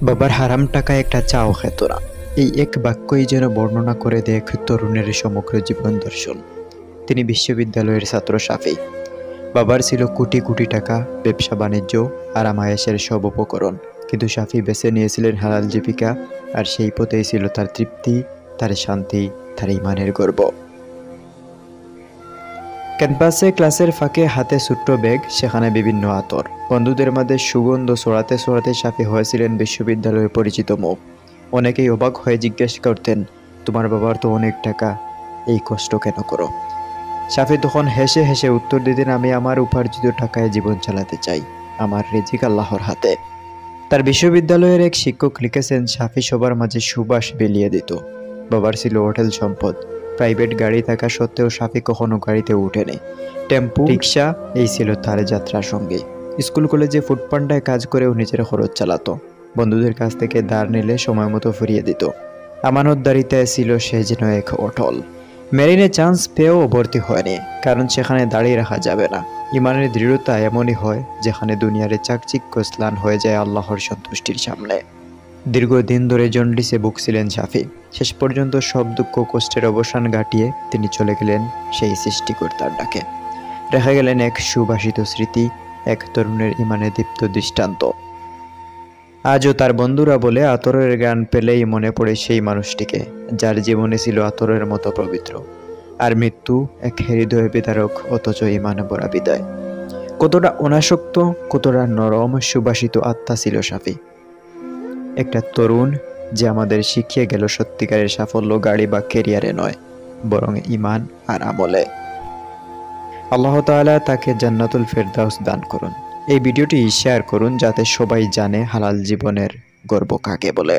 বাবার হারাম টাকায় একটা চাও খেত না। এই এক বাক্যই যেন বর্ণনা করে দেয় তরুণের সমগ্র জীবন দর্শন। তিনি বিশ্ববিদ্যালয়ের ছাত্র শাফি। বাবার ছিল কোটি কোটি টাকা, ব্যবসা বাণিজ্য, আরামায়েশের সব উপকরণ। কিন্তু শাফি বেছে নিয়েছিলেন হালাল জীবিকা, আর সেই পথেই ছিল তার তৃপ্তি, তার শান্তি, তার ইমানের গর্ব। ক্যাম্পাসে ক্লাসের ফাঁকে হাতে ছোট্ট ব্যাগ, সেখানে বিভিন্ন আতর। বন্ধুদের মাঝে সুগন্ধ ছড়াতে ছড়াতে শাফি হয়েছিলেন বিশ্ববিদ্যালয়ে পরিচিত মুখ। অনেকেই অবাক হয়ে জিজ্ঞেস করতেন, তোমার বাবার তো অনেক টাকা, এই কষ্ট কেন করো? শাফি তখন হেসে হেসে উত্তর দিতেন, আমি আমার উপার্জিত টাকায় জীবন চালাতে চাই, আমার রিজিক আল্লাহর হাতে। তার বিশ্ববিদ্যালয়ের এক শিক্ষক লিখেছেন, শাফি সবার মাঝে সুবাস বিলিয়ে দিত। বাবার ছিল হোটেল সম্পদ, প্রাইভেট গাড়ি থাকা সত্ত্বেও শাফি কখনো গাড়িতে উঠেনি। টেম্পু, রিক্সা, এই ছিল তার যাত্রার সঙ্গী। স্কুল কলেজে ফুটপান্ডায় কাজ করেও নিজের খরচ চালাতো। বন্ধুদের কাছ থেকে ধার নিলে সময় মতো ফিরিয়ে দিত। আমানতদারিতে ছিল সে যেন এক অটল। মেরিনে চান্স পেয়েও ভর্তি হয়নি, কারণ সেখানে দাঁড়িয়ে রাখা যাবে না। ইমানের দৃঢ়তা এমনই হয় যেখানে দুনিয়ার চাকচিক্য স্নান হয়ে যায় আল্লাহর সন্তুষ্টির সামনে। দীর্ঘদিন ধরে জন্ডিসে ভুগছিলেন শাফি। শেষ পর্যন্ত সব দুঃখ কষ্টের অবসান ঘটিয়ে তিনি চলে গেলেন সেই সৃষ্টিকর্তার ডাকে। রেখে গেলেন এক সুবাসিত স্মৃতি, এক তরুণের ইমানে দীপ্ত দৃষ্টান্ত। আজও তার বন্ধুরা বলে, আতরের গান পেলেই মনে পড়ে সেই মানুষটিকে, যার জীবনে ছিল আতরের মতো পবিত্র। আর মৃত্যু এক হৃদয় বিদারক, অথচ ইমানে ভরা বিদায়। কতটা অনাসক্ত, কতটা নরম সুবাসিত আত্মা ছিল শাফি। একটা তরুণ যে আমাদের শিখিয়ে গেল সত্যিকারের সাফল্য গাড়ি বা কেরিয়ারে নয়, বরং ইমান আর আমলে। আল্লাহ তাআলা তাকে জান্নাতুল ফেরদাউস দান করুন। এই ভিডিওটি শেয়ার করুন যাতে সবাই জানে হালাল জীবনের গর্ব কাকে বলে।